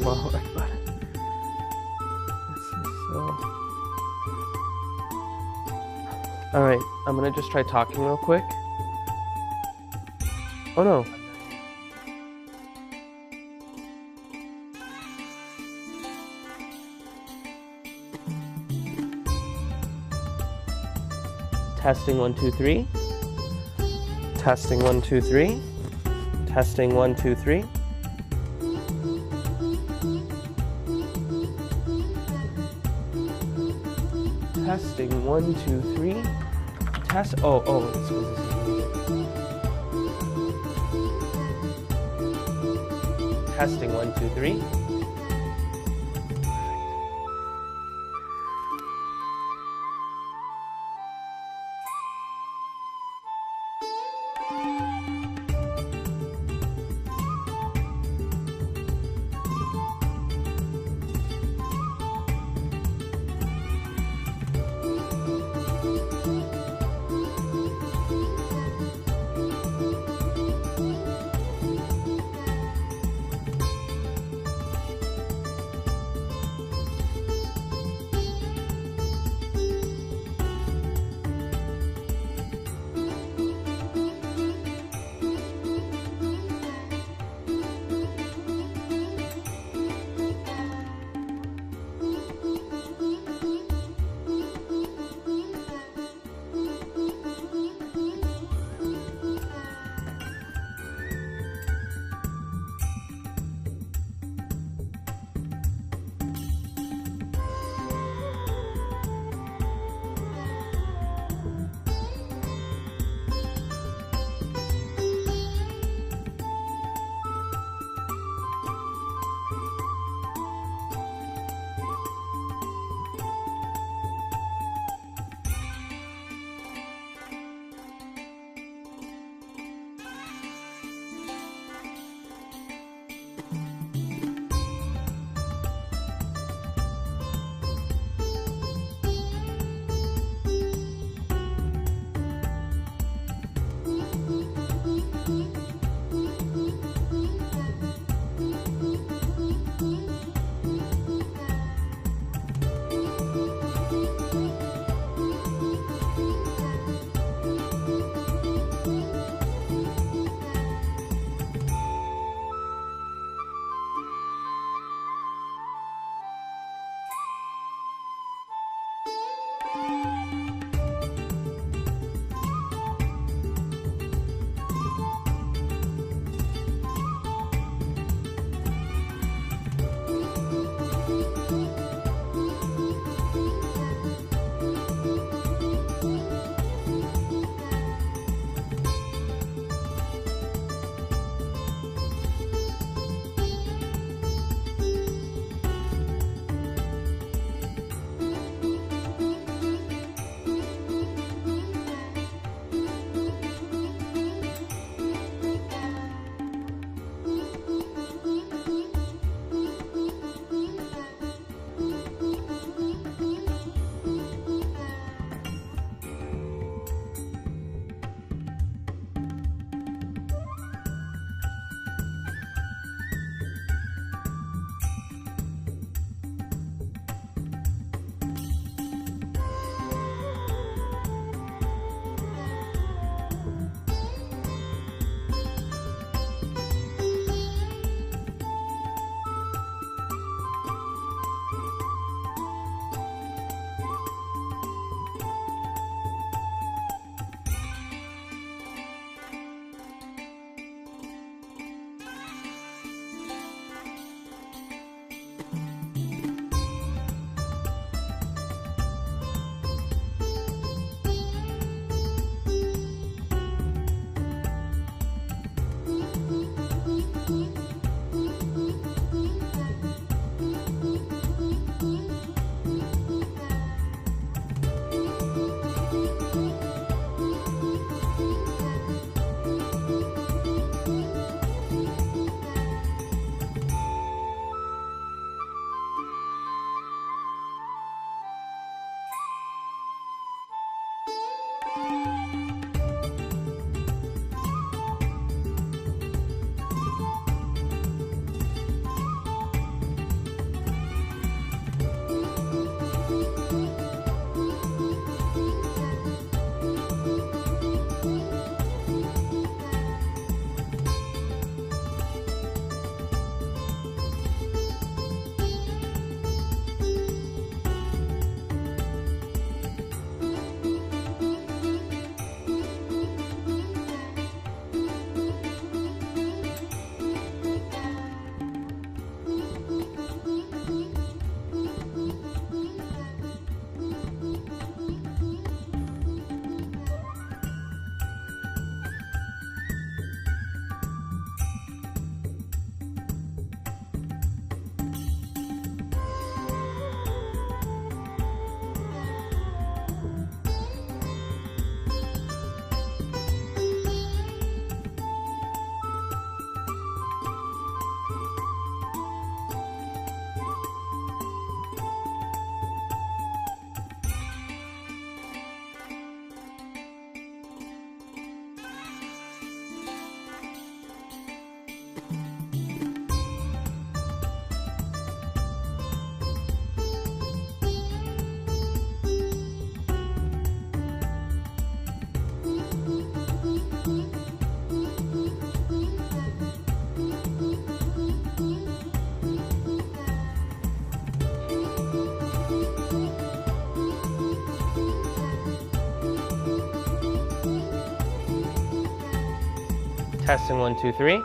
Allahu Akbar. Alright, I'm gonna just try talking real quick. Oh no. Testing 1 2 3. Testing 1 2 3. Testing 1 2 3. Testing 1 2 3. Test. Oh, it's testing 1 2 3. Testing 1, 2, 3.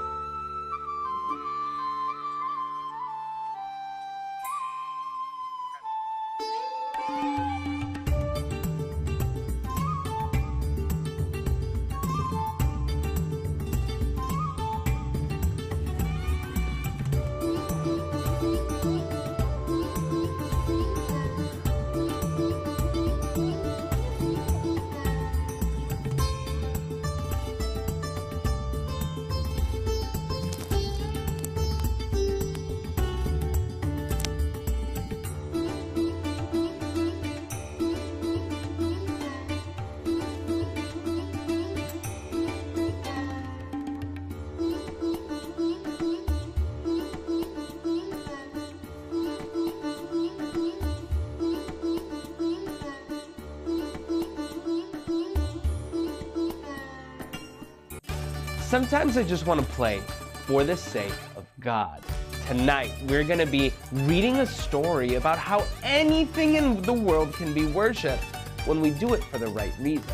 Sometimes I just want to play for the sake of God. Tonight, we're going to be reading a story about how anything in the world can be worshiped when we do it for the right reasons.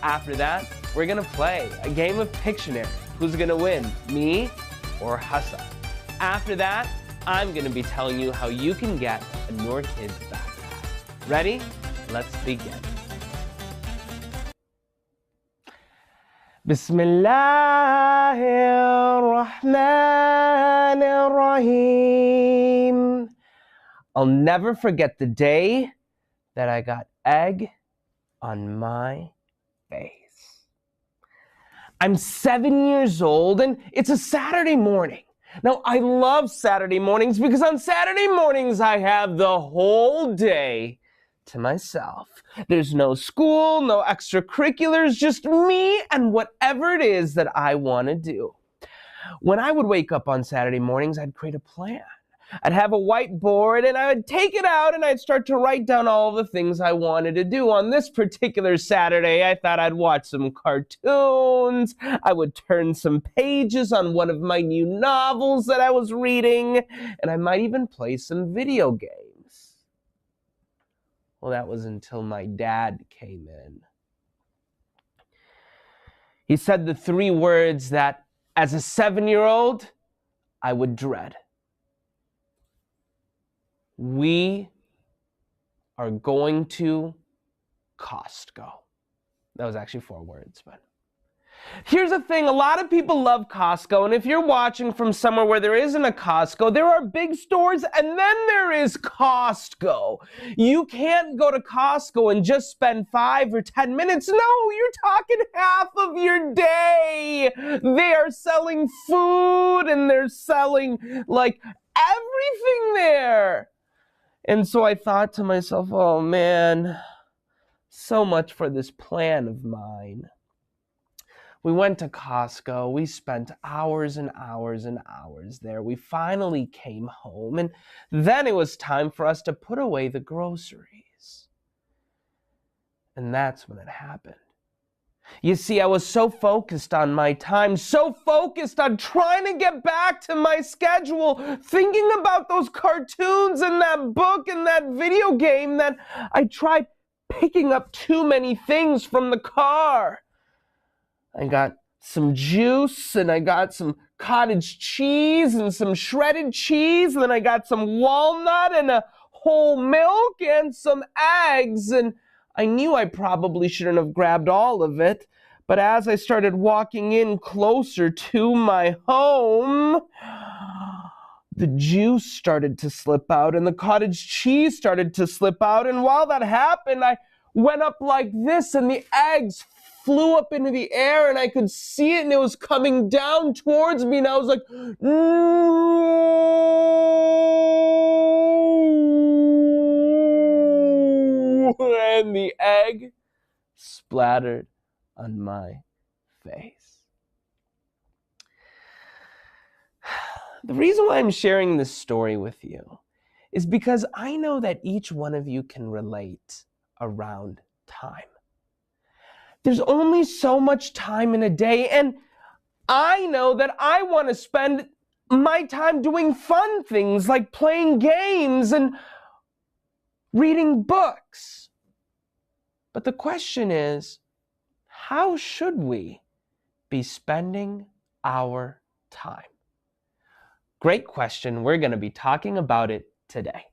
After that, we're going to play a game of Pictionary. Who's going to win, me or Hassan? After that, I'm going to be telling you how you can get a Noor Kids backpack. Ready? Let's begin. Bismillahirrahmanirrahim. I'll never forget the day that I got egg on my face. I'm 7 years old and it's a Saturday morning. Now, I love Saturday mornings because on Saturday mornings I have the whole day to myself. There's no school, no extracurriculars, just me and whatever it is that I want to do. When I would wake up on Saturday mornings, I'd create a plan. I'd have a whiteboard and I would take it out and I'd start to write down all the things I wanted to do. On this particular Saturday, I thought I'd watch some cartoons. I would turn some pages on one of my new novels that I was reading, and I might even play some video games. Well, that was until my dad came in. He said the 3 words that, as a 7-year-old, I would dread. We are going to Costco. That was actually 4 words, but here's the thing. A lot of people love Costco, and if you're watching from somewhere where there isn't a Costco, there are big stores, and then there is Costco. You can't go to Costco and just spend 5 or 10 minutes. No, you're talking half of your day. They are selling food, and they're selling, like, everything there. And so I thought to myself, oh man, so much for this plan of mine. We went to Costco. We spent hours and hours and hours there. We finally came home, and then it was time for us to put away the groceries. And that's when it happened. You see, I was so focused on my time, so focused on trying to get back to my schedule, thinking about those cartoons and that book and that video game, that I tried picking up too many things from the car. I got some juice, and I got some cottage cheese and some shredded cheese, and then I got some walnut and a whole milk and some eggs, and I knew I probably shouldn't have grabbed all of it, but as I started walking in closer to my home, the juice started to slip out and the cottage cheese started to slip out, and while that happened, I went up like this, and the eggs flew up into the air, and I could see it, and it was coming down towards me, and I was like, no! And the egg splattered on my face. The reason why I'm sharing this story with you is because I know that each one of you can relate around time. There's only so much time in a day, and I know that I want to spend my time doing fun things like playing games and reading books. But the question is, how should we be spending our time? Great question. We're going to be talking about it today.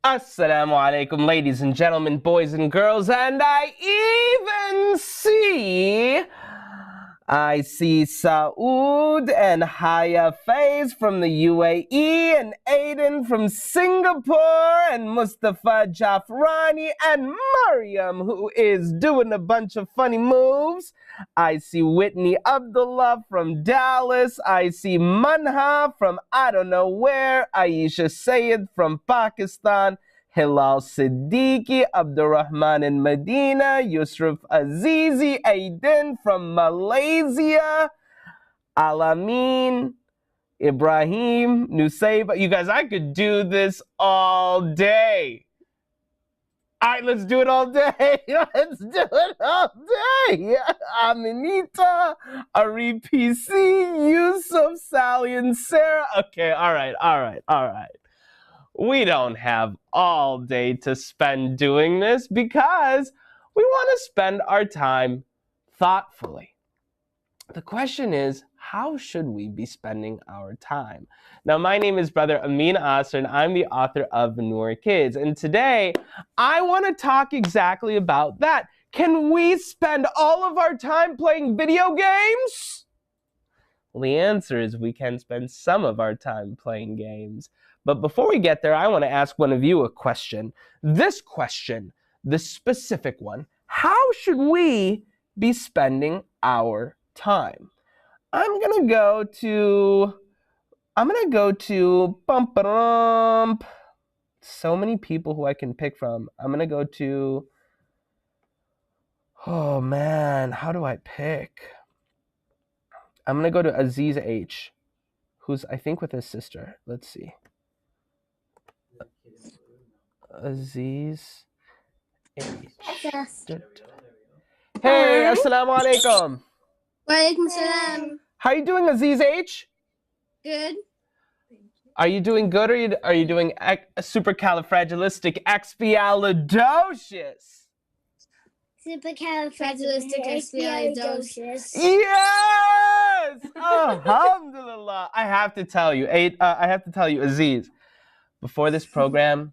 Assalamu alaikum, ladies and gentlemen, boys and girls, and I see Saud and Haya Faiz from the UAE, and Aiden from Singapore, and Mustafa Jafrani, and Mariam, who is doing a bunch of funny moves. I see Whitney Abdullah from Dallas. I see Manha from I don't know where. Aisha Sayed from Pakistan. Hilal Siddiqui, Abdurrahman in Medina, Yusuf Azizi, Aiden from Malaysia, Alamin, Ibrahim, Nusayba. You guys, I could do this all day. All right, let's do it all day. Let's do it all day. Aminita, Ari PC, Yusuf, Sally, and Sarah. Okay, all right. We don't have all day to spend doing this because we want to spend our time thoughtfully. The question is, how should we be spending our time? Now, my name is Brother Amin Asr, and I'm the author of Noor Kids. And today, I want to talk exactly about that. Can we spend all of our time playing video games? Well, the answer is we can spend some of our time playing games. But before we get there, I want to ask one of you a question. This question, the specific one, how should we be spending our time? I'm going to go to so many people who I can pick from. I'm going to go to, oh man, how do I pick? I'm going to go to Aziz H, who's I think with his sister. Let's see. Aziz H. Hey, assalamu alaikum. Walaikum salam. How are you doing, Aziz H? Good. Are you doing good, or are you doing supercalifragilisticexpialidocious? Supercalifragilisticexpialidocious. Yes! Alhamdulillah. I have to tell you, Aziz, before this program,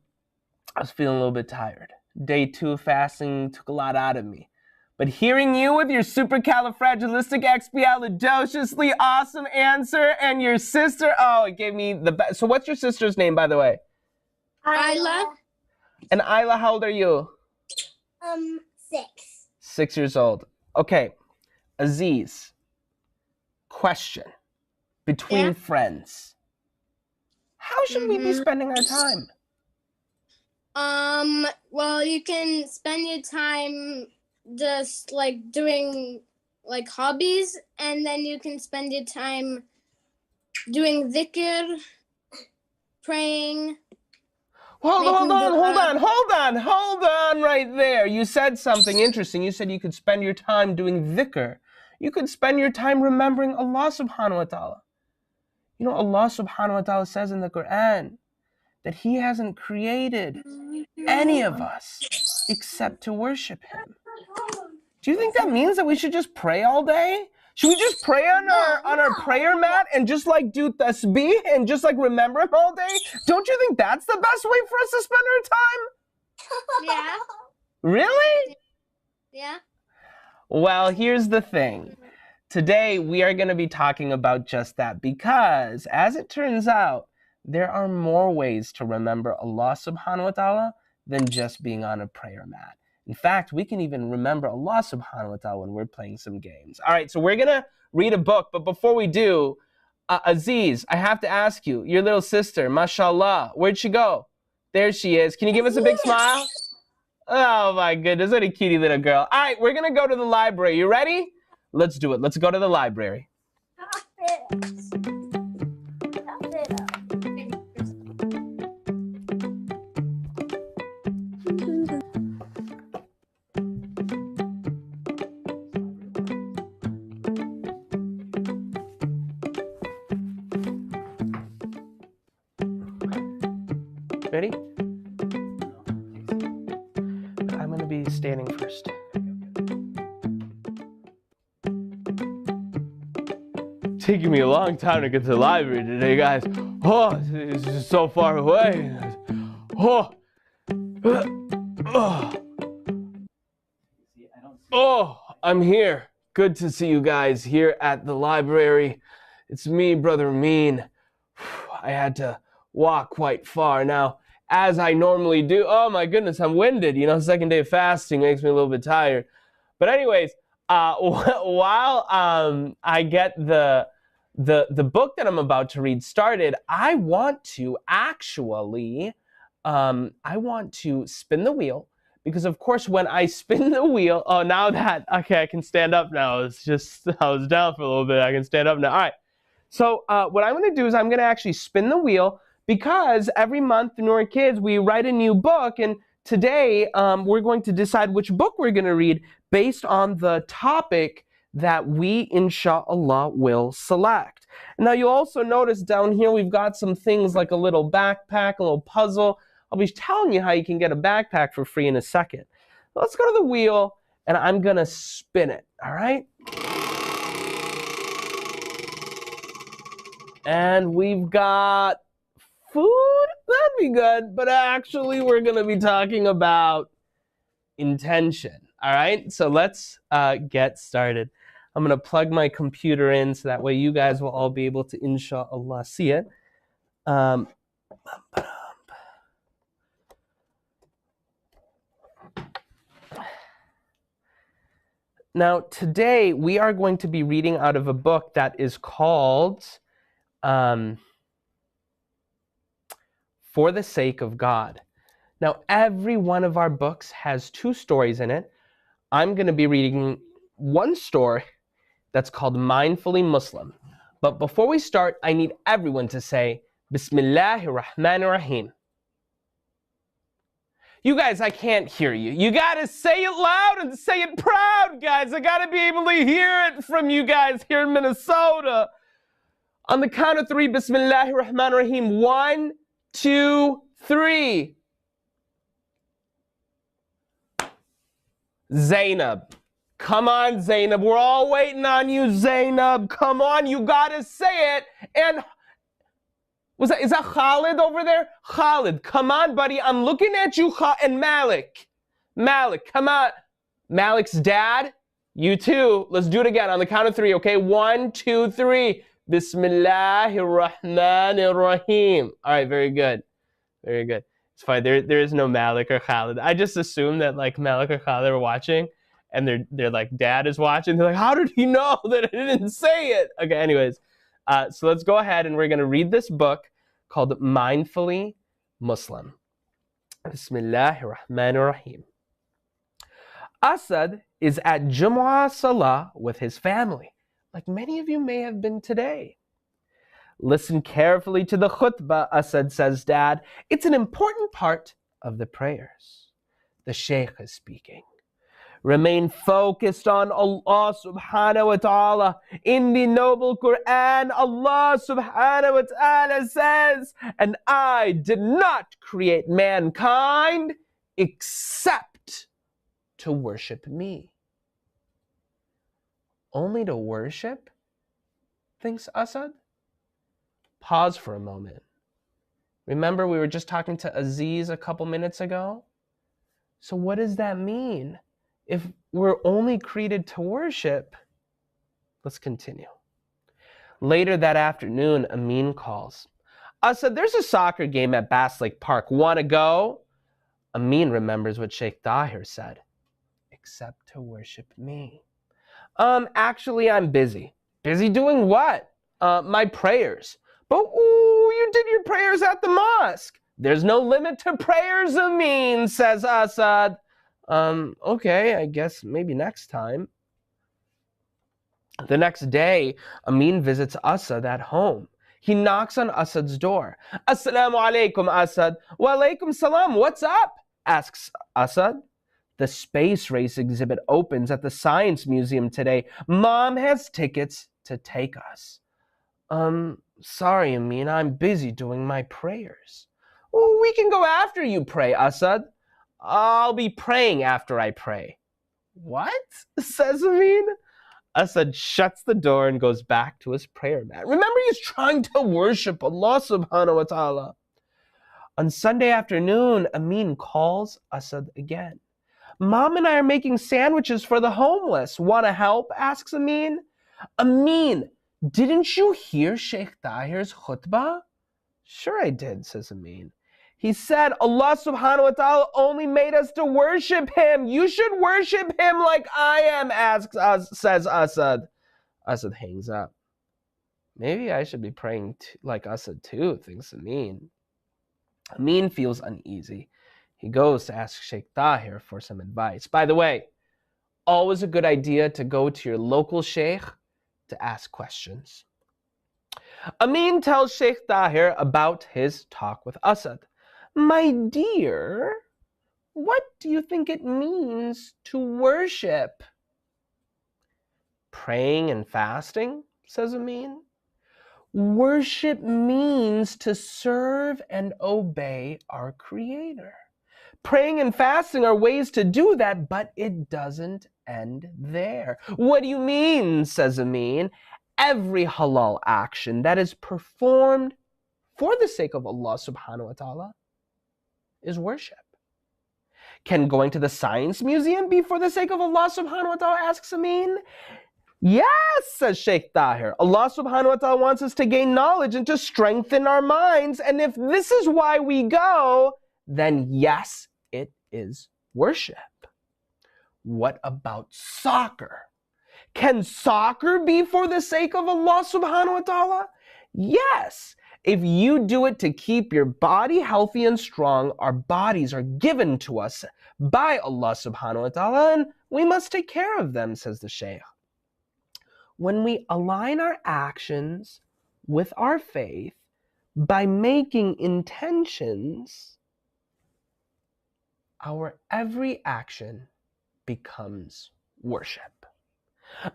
I was feeling a little bit tired. Day 2 of fasting took a lot out of me. But hearing you with your supercalifragilisticexpialidociously awesome answer, and your sister, it gave me the best. So what's your sister's name, by the way? Isla. And Isla, how old are you? 6. 6 years old. Okay, Aziz, question. Between friends, how should we be spending our time? Well, you can spend your time just like doing like hobbies, and then you can spend your time doing dhikr, praying. Hold on right there. You said something interesting. You said you could spend your time doing dhikr. You could spend your time remembering Allah subhanahu wa ta'ala. You know, Allah subhanahu wa ta'ala says in the Quran that He hasn't created any of us except to worship Him. Do you think that means that we should just pray all day? Should we just pray on our prayer mat and just like do tasbih and just like remember Him all day? Don't you think that's the best way for us to spend our time? Yeah. Really? Yeah. Well, here's the thing. Today we are going to be talking about just that because, as it turns out, there are more ways to remember Allah subhanahu wa ta'ala than just being on a prayer mat. In fact, we can even remember Allah subhanahu wa ta'ala when we're playing some games. All right, so we're going to read a book, but before we do, Aziz, I have to ask you, your little sister, mashallah, where'd she go? There she is. Can you give us a big smile? Oh my goodness, what a cutie little girl. All right, we're gonna go to the library. You ready? Let's do it. Let's go to the library. Ready? I'm gonna be standing first. Taking me a long time to get to the library today, guys. Oh, it's just so far away. Oh, oh, I'm here. Good to see you guys here at the library. It's me, Brother Amin. I had to walk quite far. Now, as I normally do, oh my goodness, I'm winded. You know, second day of fasting makes me a little bit tired. But anyways, while I get the book that I'm about to read started, I want to actually, I want to spin the wheel. Because of course, when I spin the wheel, oh, now that, okay, I can stand up now. It's just, I was down for a little bit. I can stand up now. All right. So what I'm going to do is I'm going to actually spin the wheel because every month, Noor Kids, we write a new book. And today, we're going to decide which book we're going to read based on the topic that we, inshallah, will select. Now, you'll also notice down here, we've got some things like a little backpack, a little puzzle. I'll be telling you how you can get a backpack for free in a second. Let's go to the wheel, and I'm going to spin it, all right? And we've got food. That'd be good. But actually, we're going to be talking about intention, all right? So let's get started. I'm going to plug my computer in so that way you guys will all be able to, inshallah, see it. Now, today we are going to be reading out of a book that is called For the Sake of God. Now, every one of our books has two stories in it. I'm going to be reading one story that's called Mindfully Muslim. But before we start, I need everyone to say, Bismillahir Rahmanir Rahim. You guys, I can't hear you. You gotta say it loud and say it proud, guys. I gotta be able to hear it from you guys here in Minnesota. On the count of three, Bismillahir Rahmanir Rahim. 1, 2, 3. Zainab. Come on, Zainab. We're all waiting on you, Zainab. Come on, you gotta say it. And is that Khalid over there? Khalid, come on, buddy. I'm looking at you, and Malik. Malik, come on. Malik's dad, you too. Let's do it again on the count of three, okay? 1, 2, 3. Bismillahir Rahmanir Rahim. All right, very good. Very good. It's fine. There is no Malik or Khalid. I just assumed that like Malik or Khalid were watching, and they're like, dad is watching. They're like, how did he know that I didn't say it? Okay, anyways. So let's go ahead and we're going to read this book called Mindfully Muslim. Bismillahir Rahmanir Rahim. Asad is at Jumu'ah Salah with his family, like many of you may have been today. Listen carefully to the khutbah, Asad says, Dad. It's an important part of the prayers. The Sheikh is speaking. Remain focused on Allah subhanahu wa ta'ala. In the noble Quran, Allah subhanahu wa ta'ala says, and I did not create mankind except to worship me. Only to worship? Thinks Asad. Pause for a moment. Remember we were just talking to Aziz a couple minutes ago? So what does that mean? If we're only created to worship, let's continue. Later that afternoon, Amin calls. Asad, there's a soccer game at Bass Lake Park. Want to go? Amin remembers what Sheikh Tahir said. Except to worship me. Actually, I'm busy. Busy doing what? My prayers. But, ooh, you did your prayers at the mosque. There's no limit to prayers, Amin, says Asad. Okay, I guess maybe next time. The next day, Amin visits Asad at home. He knocks on Asad's door. Assalamu alaikum, Asad. Wa alaikum salam. What's up? Asks Asad. The space race exhibit opens at the Science Museum today. Mom has tickets to take us. Sorry, Amin, I'm busy doing my prayers. Well, we can go after you pray, Asad. I'll be praying after I pray. What? Says Amin. Asad shuts the door and goes back to his prayer mat. Remember, he's trying to worship Allah subhanahu wa ta'ala. On Sunday afternoon, Amin calls Asad again. Mom and I are making sandwiches for the homeless. Want to help? Asks Amin. Amin, didn't you hear Sheikh Tahir's khutbah? Sure I did, says Amin. He said Allah subhanahu wa ta'ala only made us to worship him. You should worship him like I am, says Asad. Asad hangs up. Maybe I should be praying like Asad too, thinks Amin. Amin feels uneasy. He goes to ask Sheikh Tahir for some advice. By the way, always a good idea to go to your local sheikh to ask questions. Amin tells Sheikh Tahir about his talk with Asad. My dear, what do you think it means to worship? Praying and fasting, says Amin. Worship means to serve and obey our Creator. Praying and fasting are ways to do that, but it doesn't end there. What do you mean, says Amin? Every halal action that is performed for the sake of Allah subhanahu wa ta'ala is worship. Can going to the Science Museum be for the sake of Allah subhanahu wa ta'ala, asks Amin? Yes, says Sheikh Tahir. Allah subhanahu wa ta'ala wants us to gain knowledge and to strengthen our minds. And if this is why we go, then yes, it is worship. What about soccer? Can soccer be for the sake of Allah subhanahu wa ta'ala? Yes. If you do it to keep your body healthy and strong, our bodies are given to us by Allah subhanahu wa ta'ala, and we must take care of them, says the Shaykh. When we align our actions with our faith by making intentions, our every action becomes worship.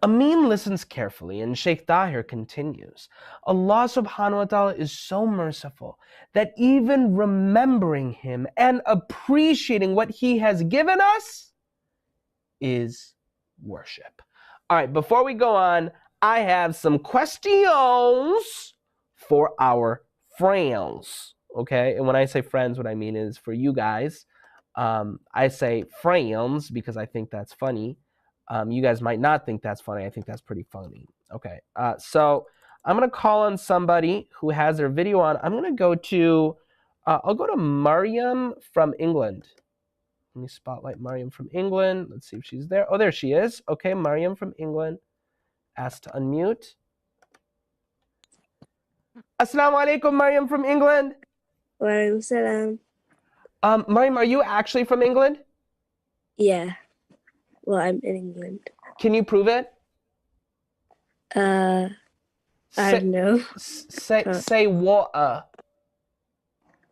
Amin listens carefully and Sheikh Tahir continues. Allah subhanahu wa ta'ala is so merciful that even remembering him and appreciating what he has given us is worship. All right, before we go on, I have some questions for our friends, okay? And when I say friends, what I mean is for you guys. I say friends because I think that's funny. You guys might not think that's funny. I think that's pretty funny. Okay, so I'm going to call on somebody who has their video on. I'm going to go to, I'll go to Mariam from England. Let me spotlight Mariam from England. Let's see if she's there. Oh, there she is. Okay, Mariam from England. Asked to unmute. Assalamu alaikum, Mariam from England. Wa alaikum salam. Mariam, are you actually from England? Yeah. Well, I'm in England. Can you prove it? I don't know. Say water.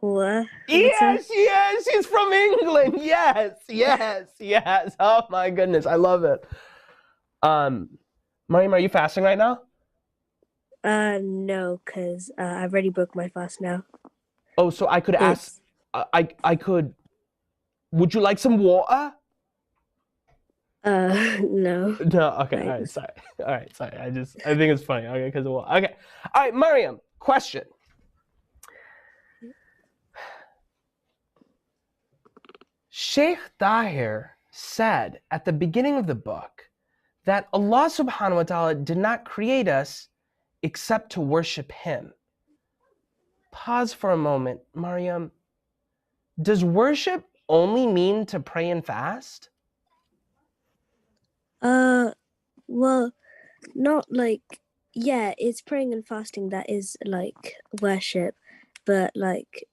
What? Yes, he's from England. Yes. Oh my goodness, I love it. Mariam, are you fasting right now? No, because I've already broke my fast now. Oh, so I could ask, I could, would you like some water? No. No, okay, all right, sorry. I think it's funny, okay, because of water. Okay, all right, Mariam, question. Sheikh Tahir said at the beginning of the book that Allah subhanahu wa ta'ala did not create us except to worship him. Pause for a moment, Mariam. Does worship only mean to pray and fast? Well, not like, yeah, it's praying and fasting that is like worship, but like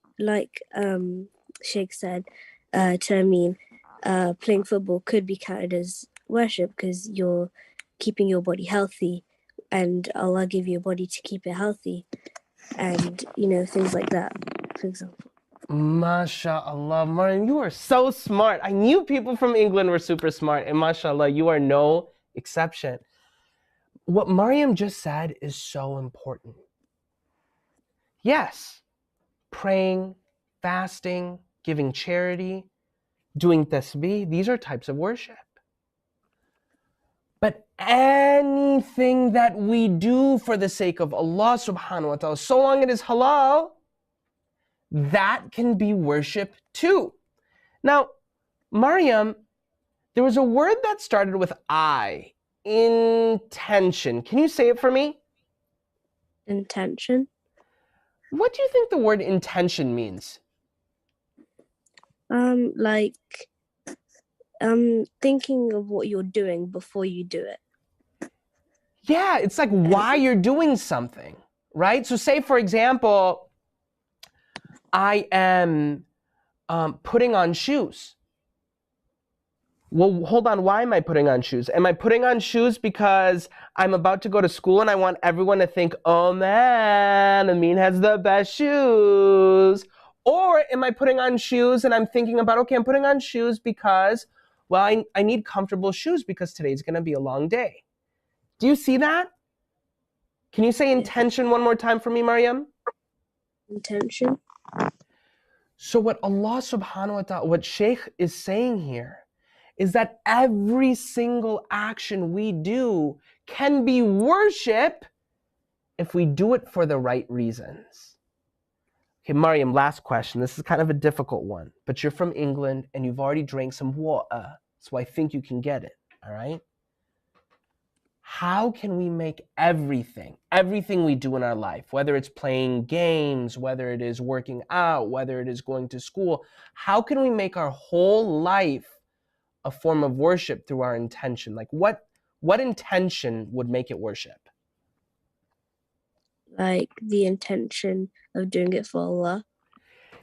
Sheikh said to Amin, playing football could be counted as worship because you're keeping your body healthy, and Allah gave you a body to keep it healthy, and things like that, for example. MashaAllah, Mariam, you are so smart. I knew people from England were super smart, and MashaAllah, you are no exception. What Mariam just said is so important. Yes, praying, fasting, giving charity, doing tasbih, these are types of worship. But anything that we do for the sake of Allah subhanahu wa ta'ala, so long it is halal, that can be worship too. Now, Mariam, there was a word that started with I, intention. Can you say it for me? Intention. What do you think the word intention means? Like thinking of what you're doing before you do it. Yeah, it's like why you're doing something, right? So say, for example, I am putting on shoes. Well, hold on, why am I putting on shoes? Am I putting on shoes because I'm about to go to school and I want everyone to think, oh man, Amin has the best shoes? Or am I putting on shoes and I'm thinking about, okay, I'm putting on shoes because, well, I need comfortable shoes because today's gonna be a long day. Do you see that? Can you say intention one more time for me, Mariam? Intention. So what Allah subhanahu wa ta'ala, what Shaykh is saying here is that every single action we do can be worship if we do it for the right reasons. Okay, Mariam, last question. This is kind of a difficult one, but you're from England and you've already drank some water, so I think you can get it, all right? How can we make everything we do in our life, whether it's playing games, whether it is working out, whether it is going to school, how can we make our whole life a form of worship through our intention? Like what intention would make it worship? Like the intention of doing it for Allah.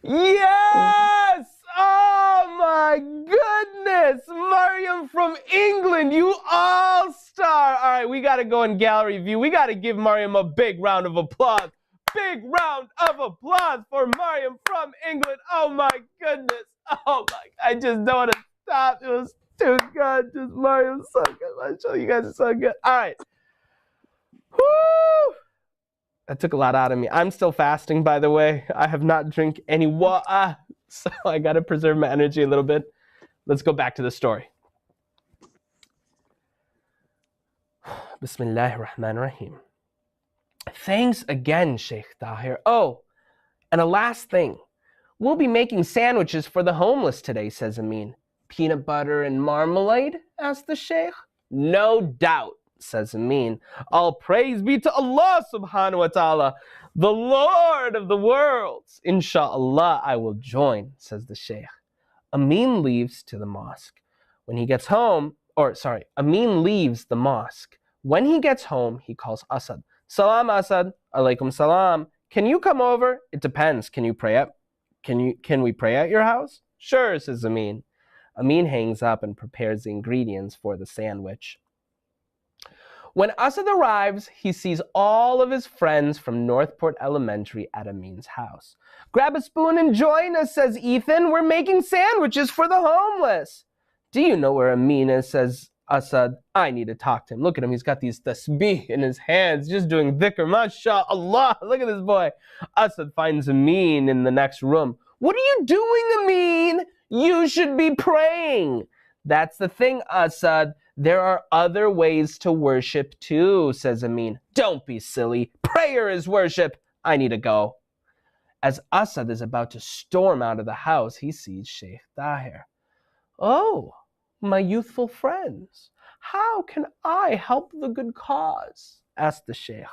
Yes! Oh my goodness! Mariam from England, you all-star! All right, we got to go in gallery view. We got to give Mariam a big round of applause. Big round of applause for Mariam from England. Oh my goodness. Oh my, I just don't want to stop. It was too good. Just Mariam's so good. I'm sure you guys are so good. All right. Woo! That took a lot out of me. I'm still fasting, by the way. I have not drank any water, so I got to preserve my energy a little bit. Let's go back to the story. Bismillahir Rahmanir Rahim. Thanks again, Sheikh Tahir. Oh, and a last thing. We'll be making sandwiches for the homeless today, says Amin. Peanut butter and marmalade? Asked the Sheikh. No doubt, says Amin. All praise be to Allah subhanahu wa ta'ala, the Lord of the worlds. Inshallah, I will join, says the Sheikh. Amin leaves to the mosque. When he gets home, Amin leaves the mosque. When he gets home, he calls Asad. Salam, Asad. Alaikum salam. Can you come over? It depends. Can we pray at your house? Sure, says Amin. Amin hangs up and prepares the ingredients for the sandwich. When Asad arrives, he sees all of his friends from Northport Elementary at Amin's house. Grab a spoon and join us, says Ethan. We're making sandwiches for the homeless. Do you know where Amin is, says Asad. I need to talk to him. Look at him. He's got these tasbih in his hands, just doing dhikr. MashaAllah. Look at this boy. Asad finds Amin in the next room. What are you doing, Amin? You should be praying. That's the thing, Asad. There are other ways to worship too, says Amin. Don't be silly. Prayer is worship. I need to go. As Asad is about to storm out of the house, he sees Sheikh Tahir. Oh, my youthful friends, how can I help the good cause? Asked the Sheikh.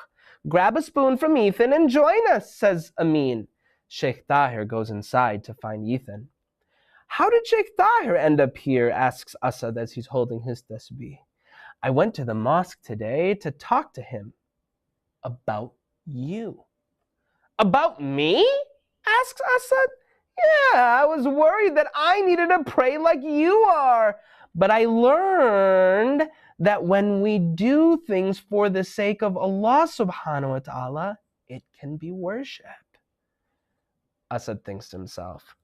Grab a spoon from Ethan and join us, says Amin. Sheikh Tahir goes inside to find Ethan. How did Sheikh Tahir end up here? Asks Asad as he's holding his tasbih. I went to the mosque today to talk to him about you. About me? Asks Asad. Yeah, I was worried that I needed to pray like you are. But I learned that when we do things for the sake of Allah subhanahu wa ta'ala, it can be worship. Asad thinks to himself,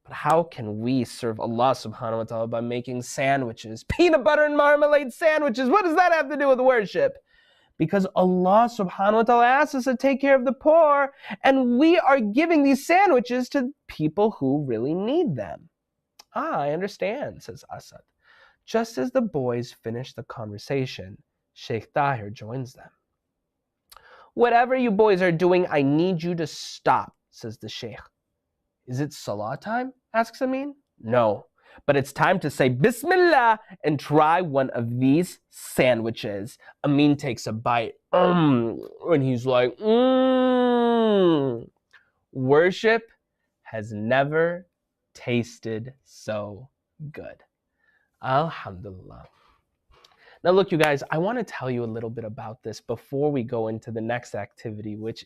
but how can we serve Allah subhanahu wa ta'ala by making sandwiches, peanut butter and marmalade sandwiches? What does that have to do with worship? Because Allah subhanahu wa ta'ala asks us to take care of the poor, and we are giving these sandwiches to people who really need them. Ah, I understand, says Asad. Just as the boys finish the conversation, Sheikh Tahir joins them. Whatever you boys are doing, I need you to stop, says the Sheikh. Is it Salah time? Asks Amin. No, but it's time to say Bismillah and try one of these sandwiches. Amin takes a bite, and he's like, Worship has never tasted so good. Alhamdulillah. Now look, you guys, I want to tell you a little bit about this before we go into the next activity, which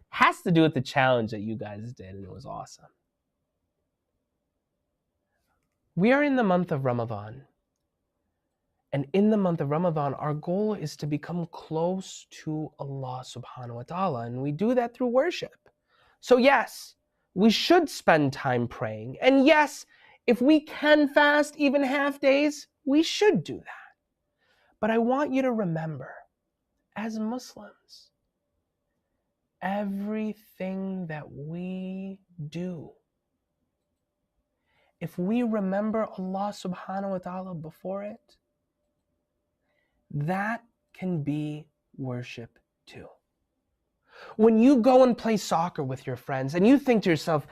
has to do with the challenge that you guys did, and it was awesome. We are in the month of Ramadan. And in the month of Ramadan, our goal is to become close to Allah subhanahu wa ta'ala. And we do that through worship. So yes, we should spend time praying. And yes, if we can fast even half days, we should do that. But I want you to remember, as Muslims, everything that we do, if we remember Allah subhanahu wa ta'ala before it, that can be worship too. When you go and play soccer with your friends and you think to yourself,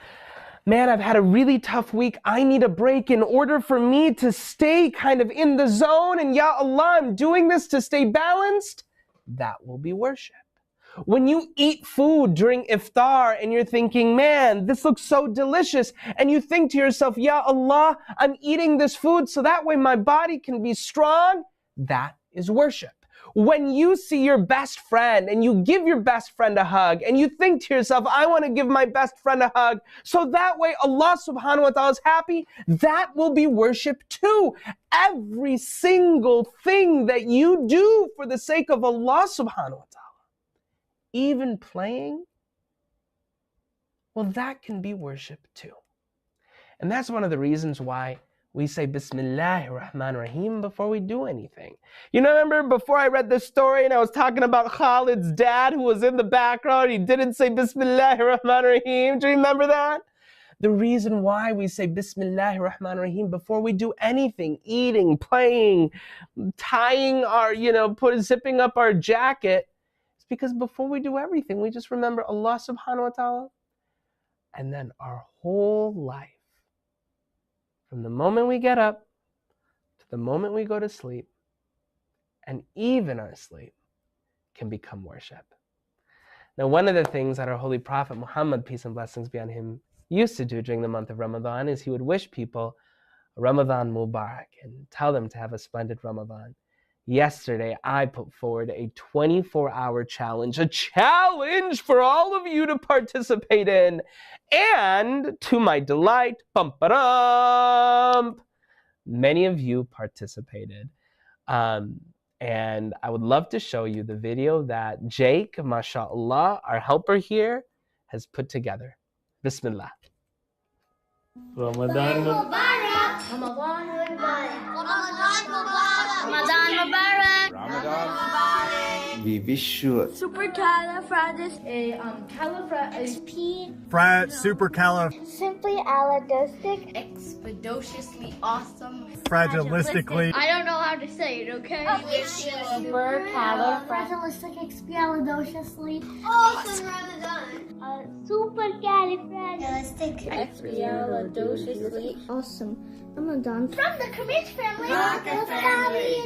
man, I've had a really tough week. I need a break in order for me to stay kind of in the zone. And ya Allah, I'm doing this to stay balanced. That will be worship. When you eat food during iftar and you're thinking, man, this looks so delicious. And you think to yourself, ya Allah, I'm eating this food so that way my body can be strong. That is worship. When you see your best friend and you give your best friend a hug and you think to yourself, I want to give my best friend a hug so that way Allah subhanahu wa ta'ala is happy, that will be worship too. Every single thing that you do for the sake of Allah subhanahu wa ta'ala, even playing, well, that can be worship too. And that's one of the reasons why we say Bismillahir Rahmanir Rahim before we do anything. You know, remember before I read this story and I was talking about Khalid's dad who was in the background, he didn't say Bismillahir Rahmanir Rahim. Do you remember that? The reason why we say Bismillahir Rahmanir Rahim before we do anything, eating, playing, tying our, zipping up our jacket, is because before we do everything, we just remember Allah subhanahu wa ta'ala. And then our whole life, from the moment we get up to the moment we go to sleep, and even our sleep, can become worship. Now, one of the things that our Holy Prophet Muhammad, peace and blessings be on him, used to do during the month of Ramadan is he would wish people Ramadan Mubarak and tell them to have a splendid Ramadan. Yesterday, I put forward a 24-hour challenge, a challenge for all of you to participate in. And to my delight, many of you participated. And I would love to show you the video that Jake, mashallah, our helper here, has put together. Bismillah. Ramadan Mubarak. Ramadan Mubarak. Ramadan Mubarak. Ramadan Mubarak. We wish you supercalifragistic, expeditiously awesome, fragilistically. I don't know how to say it, okay? We wish you supercalifragilisticexpialidociously awesome Ramadan. Supercalifragilisticexpialidociously awesome Ramadan. From the Kamish family,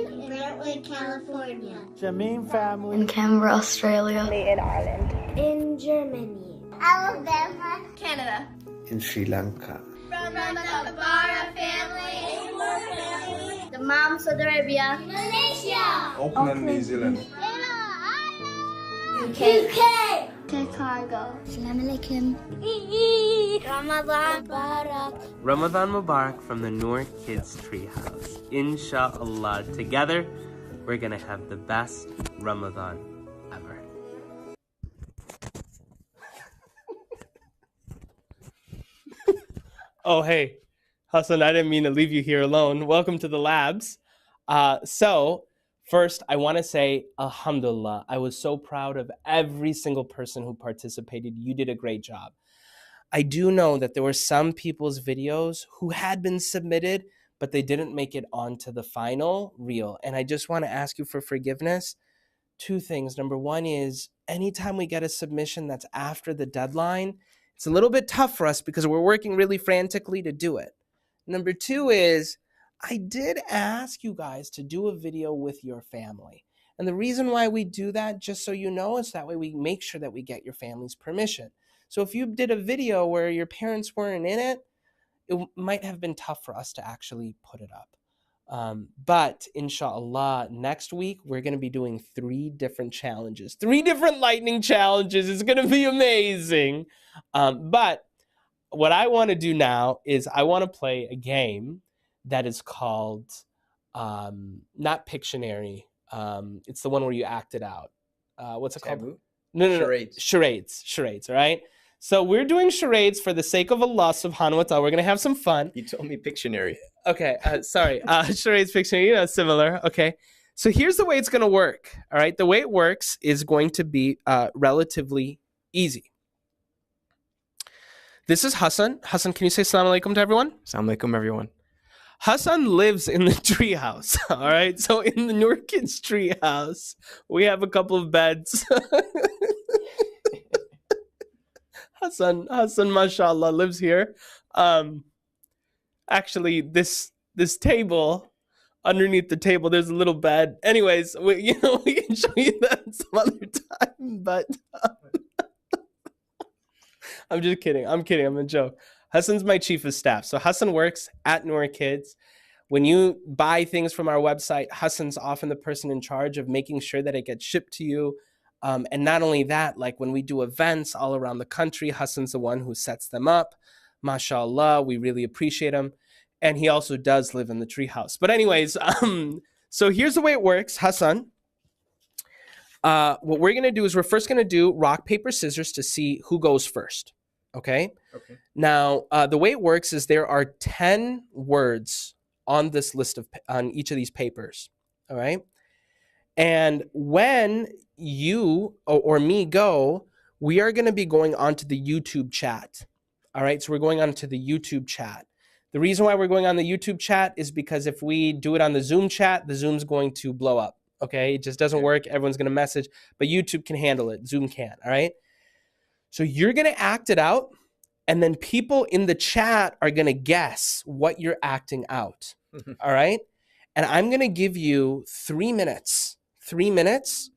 in Brentwood, California. Jameen family. In Canberra, Australia. In Ireland. In Germany. Alabama, Canada. in Sri Lanka. from the Kabara family, the Mom, Saudi Arabia, Malaysia, Auckland, New Zealand. UK, Chicago. Assalamu alaikum. Ramadan Barak. Ramadan Mubarak from the Noor Kids Treehouse. Inshallah, together, we're gonna have the best Ramadan ever. Oh, hey, Hassan, I didn't mean to leave you here alone. Welcome to the labs. So, first, I want to say, Alhamdulillah, I was so proud of every single person who participated. You did a great job. I do know that there were some people's videos who had been submitted, but they didn't make it onto the final reel. And I just want to ask you for forgiveness. Two things. Number one is anytime we get a submission that's after the deadline, it's a little bit tough for us because we're working really frantically to do it. Number two is I did ask you guys to do a video with your family. And the reason why we do that, just so you know, is that way we make sure that we get your family's permission. So if you did a video where your parents weren't in it, it might have been tough for us to actually put it up. But inshallah, next week, we're going to be doing 3 different challenges, 3 different lightning challenges. It's going to be amazing. But what I want to do now is I want to play a game that is called, not Pictionary. It's the one where you act it out. What's it called? No. Charades, all right? So we're doing charades for the sake of Allah subhanahu wa ta'ala. We're going to have some fun. You told me Pictionary. Okay, sorry. Charades, Pictionary, similar. Okay. So here's the way it's going to work, all right? The way it works is going to be relatively easy. This is Hassan. Hassan, can you say assalamu alaikum to everyone? Assalamu alaikum, everyone. Hassan lives in the treehouse, all right? So in the Noor Kids treehouse, we have a couple of beds. Hassan, mashallah, lives here. Actually, this table, underneath the table, there's a little bed. Anyways, we can show you that some other time, but I'm just kidding. I'm a joke. Hassan's my chief of staff. So Hassan works at Noor Kids. When you buy things from our website, Hassan's often the person in charge of making sure that it gets shipped to you. And not only that, like when we do events all around the country, Hassan's the one who sets them up. MashaAllah, we really appreciate him. And he also does live in the treehouse. But anyways, so here's the way it works, Hassan. What we're going to do is we're first going to do rock, paper, scissors to see who goes first. Okay? Okay. Now, the way it works is there are 10 words on this list on each of these papers. All right? And when you or me go, we are going to be going onto the YouTube chat. All right, so we're going onto the YouTube chat. The reason why we're going on the YouTube chat is because if we do it on the Zoom chat, the Zoom's going to blow up. Okay, it just doesn't work. Everyone's going to message, but YouTube can handle it. Zoom can't. All right. So you're going to act it out, and then people in the chat are going to guess what you're acting out. All right. And I'm going to give you 3 minutes. 3 minutes.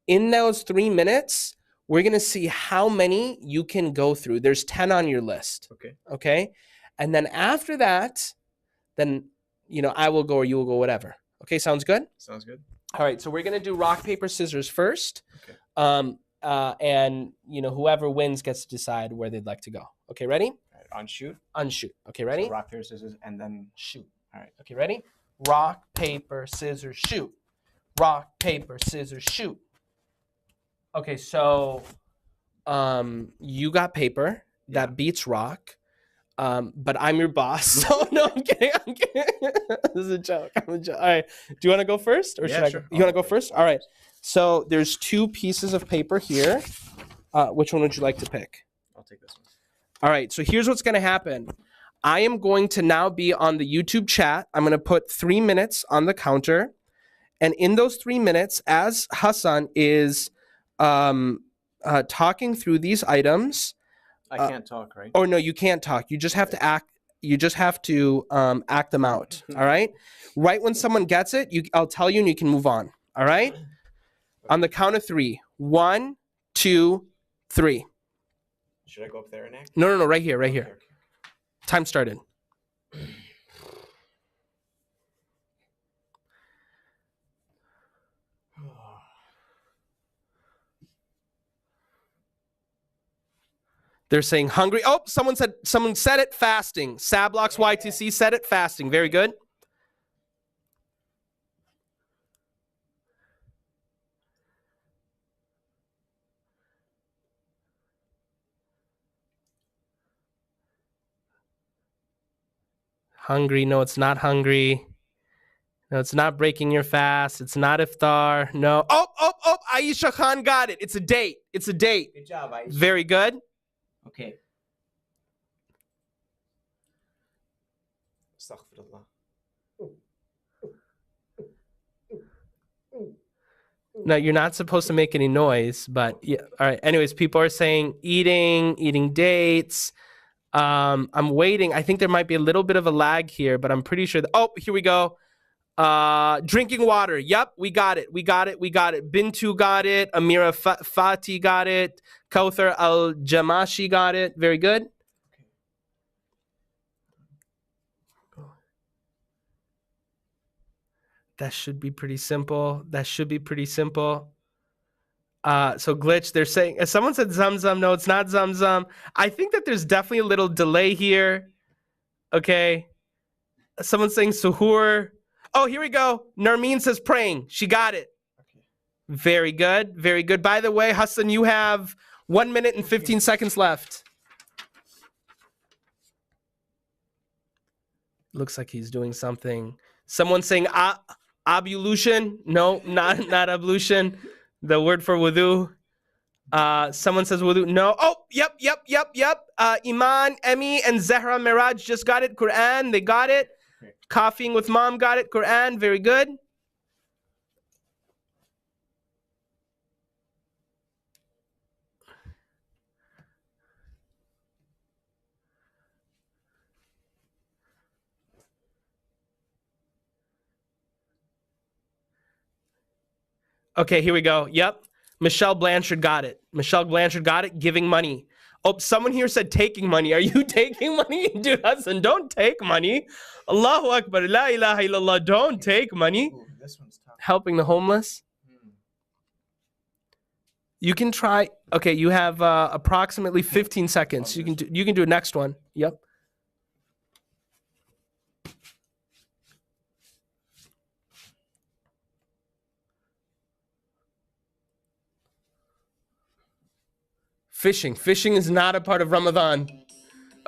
In those 3 minutes, we're going to see how many you can go through. There's 10 on your list. Okay. Okay. And then after that, then, I will go or you will go, whatever. Okay. Sounds good? Sounds good. All right. So we're going to do rock, paper, scissors first. Okay. And, whoever wins gets to decide where they'd like to go. Okay. Ready? All right. On shoot. Unshoot. Okay. Ready? So rock, paper, scissors, and then Shoot. All right. Okay. Ready? Rock, paper, scissors, shoot. Rock, paper, scissors, shoot. Okay, so you got paper. That beats rock. But I'm your boss. So no, I'm kidding. This is a joke. I'm a joke. All right. Do you want to go first? Or should I sure. go? You want to go first? All right. So there's 2 pieces of paper here. Which one would you like to pick? I'll take this one. All right. So here's what's going to happen. I am going to now be on the YouTube chat. I'm going to put 3 minutes on the counter. And in those 3 minutes, as Hassan is talking through these items. I can't talk, right? Oh, no, you can't talk. You just have to act. You just have to act them out. All right. Right when someone gets it, I'll tell you and you can move on. All right. On the count of 3. 1, 2, 3. Should I go up there and act? No. Right here. Right here. Okay. Time started. They're saying hungry. Oh, someone said it, fasting. Sablox YTC said it, fasting. Very good. Hungry. No, it's not hungry. No, it's not breaking your fast. It's not iftar. No. Oh. Aisha Khan got it. It's a date. It's a date. Good job, Aisha. Very good. Okay. Astaghfirullah. No, you're not supposed to make any noise, but yeah. All right. Anyways, people are saying eating dates. I'm waiting. I think there might be a little bit of a lag here, but I'm pretty sure oh, here we go. Drinking water. Yep, we got it. Bintu got it. Amira Fati got it. Kauthar Al-Jamashi got it. Very good. That should be pretty simple. So glitch, they're saying, someone said Zamzam. No, it's not Zamzam. I think that there's definitely a little delay here. Okay. Someone's saying suhoor. Oh, here we go. Narmeen says praying. She got it. Okay. Very good. Very good. By the way, Hassan, you have 1 minute and 15 seconds left. Looks like he's doing something. Someone's saying ablution. No, not ablution. The word for wudu. Someone says wudu. No. Oh, yep. Iman, Emmy, and Zahra Miraj just got it. Quran, they got it. Coughing with mom got it. Quran, very good. Okay, here we go. Yep. Michelle Blanchard got it. Giving money. Oh, someone here said taking money. Are you taking money? Dude, Hassan, don't take money. Allahu Akbar. La ilaha illallah. Don't take money. Ooh, this one's tough. Helping the homeless. You can try. Okay, you have approximately 15 seconds. You can do a next one. Yep. Fishing is not a part of Ramadan.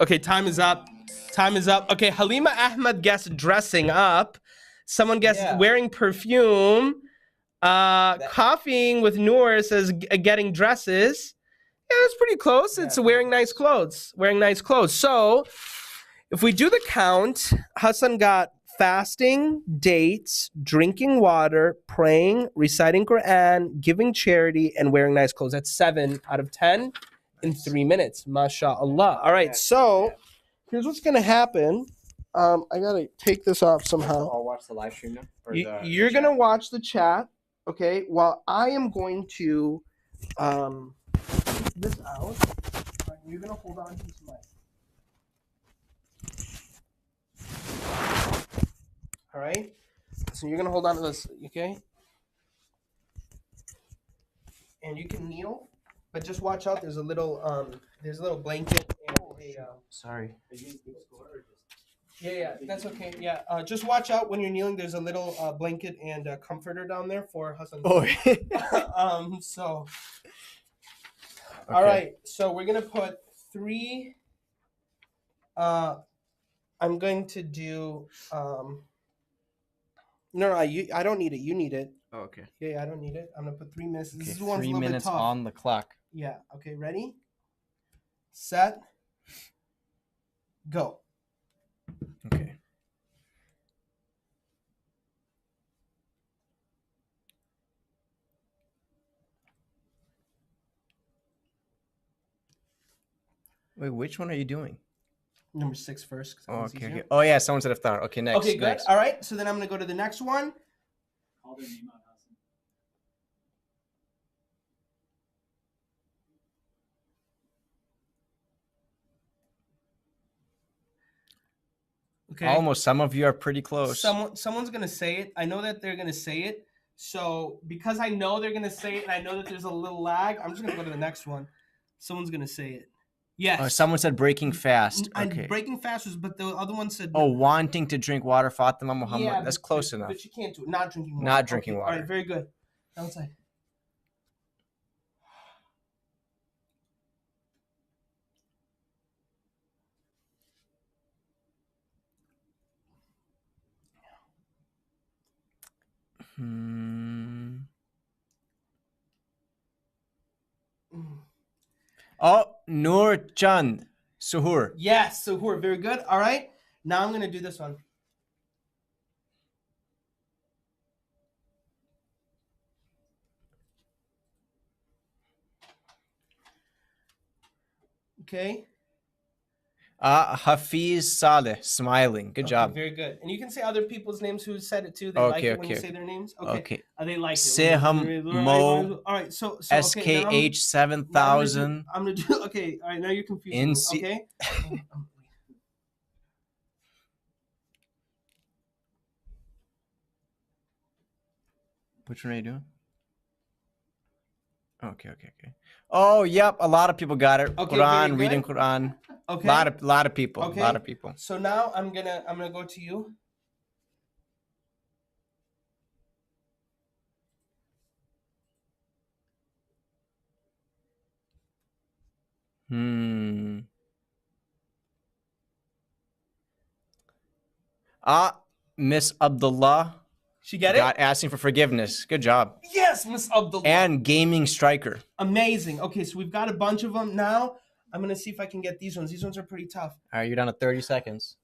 Okay, time is up. Okay, Halima Ahmed guessed dressing up. Someone guessed wearing perfume. Coughing with Noor says getting dresses. Yeah, that's pretty close. It's wearing nice clothes. So if we do the count, Hassan got fasting, dates, drinking water, praying, reciting Quran, giving charity, and wearing nice clothes. That's 7 out of 10 in 3 minutes. MashaAllah. All right, so here's what's going to happen. I got to take this off somehow. I'll watch the live stream now. You're going to watch the chat, okay, while I am going to take this out. You're going to hold on to this mic. All right, so you're gonna hold on to this, okay? And you can kneel, but just watch out. There's a little blanket and a. Sorry. Yeah, that's okay. Yeah, just watch out when you're kneeling. There's a little blanket and a comforter down there for Hassan. Oh. So. Okay. All right, so we're gonna put 3. I'm going to do. No, I don't need it. You need it. Oh, okay. Yeah, I don't need it. I'm gonna put 3 minutes. Okay, This one's 3 a little minutes bit tough. on the clock. Yeah. Okay. Ready? Set. Go. Okay. Wait, which one are you doing? Number 6 first. Oh, okay. Oh, yeah. Someone said iftar. Okay, next. Okay, good. Next. All right. So then I'm gonna go to the next one. Call their name out, Hassan. Okay. Almost. Some of you are pretty close. Someone's gonna say it. I know that they're gonna say it. So because I know they're gonna say it, and I know that there's a little lag, I'm just gonna go to the next one. Someone's gonna say it. Yes. someone said breaking fast. Okay. Breaking fast was, but the other one said. Oh, wanting to drink water, Fatima Muhammad. Yeah, That's but- close but- enough. But you can't do it. Not drinking water. Not drinking Okay, water. All right, very good. Outside. Oh, Noor Chand. Suhoor. Yes, so we're very good. All right, now I'm gonna do this one. Okay. Hafiz Saleh. Smiling. Good Okay, job. Very good. And you can say other people's names who said it too. They Okay, like it when you okay, say their names. Okay. They like it. Seham Mo. All right. So okay, now SKH 7000. I'm gonna do. Okay. All right. Now you're confusing me. NC Okay. Which one are you doing? Okay. Oh, yep. A lot of people got it. Okay, Quran, very reading good. Quran. Okay. Lot of people. Okay. A lot of people. So now I'm gonna go to you. Miss Abdullah. She get it? Asking for forgiveness. Good job. Yes, Miss Abdullah. And Gaming Striker. Amazing. Okay, so we've got a bunch of them now. I'm gonna see if I can get these ones. These ones are pretty tough. All right, you're down to 30 seconds.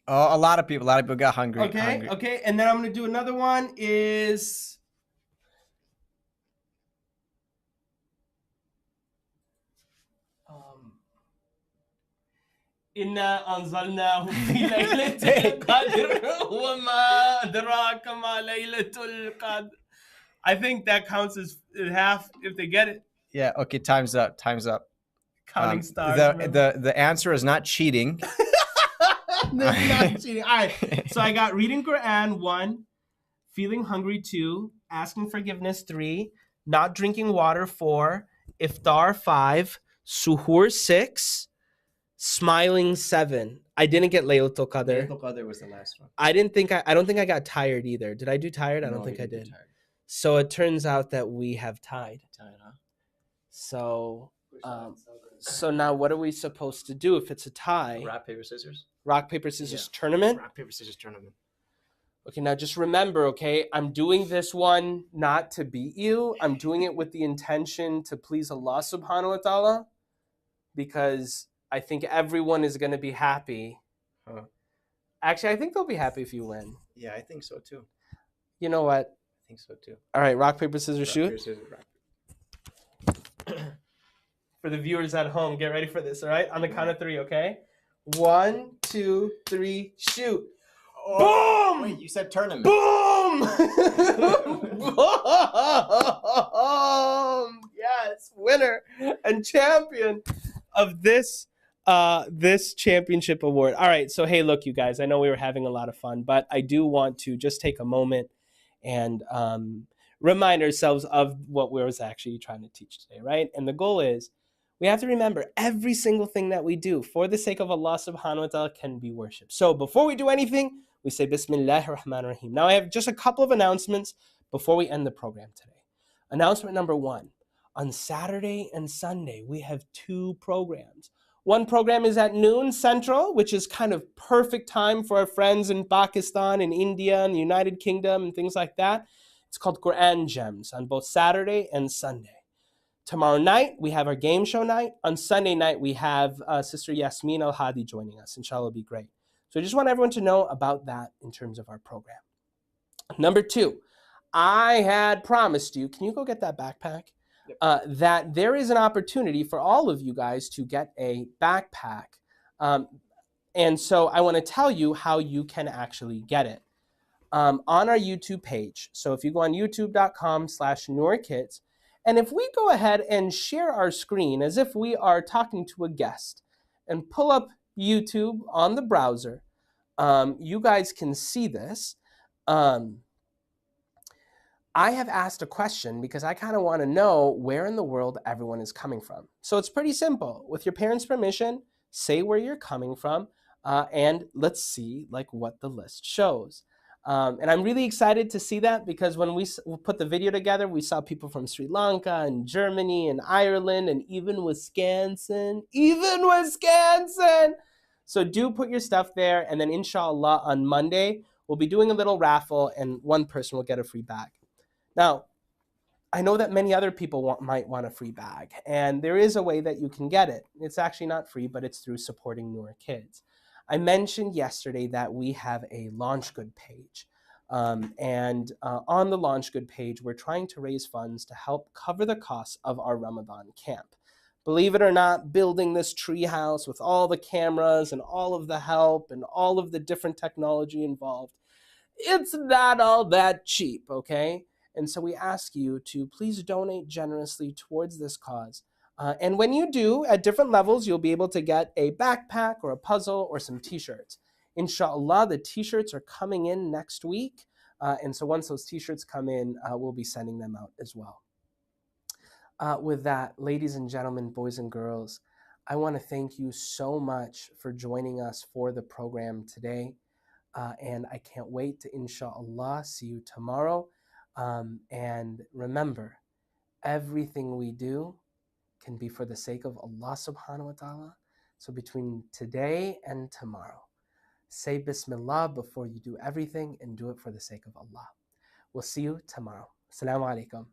Oh, a lot of people got hungry. Okay, and then I'm gonna do another one is Inna anzalnahu fi laylatil qadr wa ma adraka ma laylatul qadr. I think that counts as half if they get it. Yeah, okay, time's up. Counting stars. The answer is not cheating. That's not cheating. All right. So I got reading Quran 1, feeling hungry 2, asking forgiveness 3, not drinking water 4, iftar 5, suhoor 6, smiling 7. I didn't get Laylatul Qadr. Laylatul Qadr was the last one. I don't think I got tired either. Did I do tired? I don't think I did. So it turns out that we have tied. Tied, huh? So now what are we supposed to do if it's a tie? Rock, paper, scissors. Rock, paper, scissors tournament? Rock, paper, scissors tournament. Okay, now just remember, okay, I'm doing this one not to beat you. I'm doing it with the intention to please Allah subhanahu wa ta'ala, because I think everyone is going to be happy. Huh. Actually, I think they'll be happy if you win. Yeah, I think so too. You know what? I think so too. All right, rock, paper, scissors, shoot. Rock, paper, scissors, rock. For the viewers at home, get ready for this, all right? On the count of 3, okay? 1, 2, 3, shoot. Oh, Boom! wait, you said tournament. Boom! Boom! Yes, winner and champion of this championship award. All right, so hey, look, you guys, I know we were having a lot of fun, but I do want to just take a moment and remind ourselves of what we was actually trying to teach today, right? And the goal is we have to remember every single thing that we do for the sake of Allah subhanahu wa ta'ala can be worshipped. So before we do anything, we say Bismillahir Rahmanir Rahim. Now I have just a couple of announcements before we end the program today. Announcement number 1. On Saturday and Sunday, we have 2 programs. One program is at noon Central, which is kind of perfect time for our friends in Pakistan and India and the United Kingdom and things like that. It's called Quran Gems on both Saturday and Sunday. Tomorrow night, we have our game show night. On Sunday night, we have Sister Yasmin Al-Hadi joining us. Inshallah, it'll be great. So I just want everyone to know about that in terms of our program. Number 2, I had promised you, can you go get that backpack? Yep. That there is an opportunity for all of you guys to get a backpack. And so I want to tell you how you can actually get it. On our YouTube page. So if you go on youtube.com/NoorKids, and if we go ahead and share our screen as if we are talking to a guest and pull up YouTube on the browser, you guys can see this. I have asked a question because I kind of want to know where in the world everyone is coming from. So it's pretty simple. With your parents' permission, say where you're coming from, and let's see like what the list shows. And I'm really excited to see that because when we put the video together, we saw people from Sri Lanka and Germany and Ireland and even Wisconsin. So do put your stuff there, and then inshallah on Monday, we'll be doing a little raffle and one person will get a free bag. Now, I know that many other people might want a free bag, and there is a way that you can get it. It's actually not free, but it's through supporting Noor Kids. I mentioned yesterday that we have a Launch Good page. And on the Launch Good page, we're trying to raise funds to help cover the costs of our Ramadan camp. Believe it or not, building this treehouse with all the cameras and all of the help and all of the different technology involved, it's not all that cheap, okay? And so we ask you to please donate generously towards this cause. And when you do, at different levels, you'll be able to get a backpack or a puzzle or some t-shirts. Inshallah, the t-shirts are coming in next week. And so once those t-shirts come in, we'll be sending them out as well. With that, ladies and gentlemen, boys and girls, I want to thank you so much for joining us for the program today. And I can't wait to, inshallah, see you tomorrow. And remember, everything we do can be for the sake of Allah subhanahu wa ta'ala. So between today and tomorrow, say Bismillah before you do everything and do it for the sake of Allah. We'll see you tomorrow. Assalamu alaikum.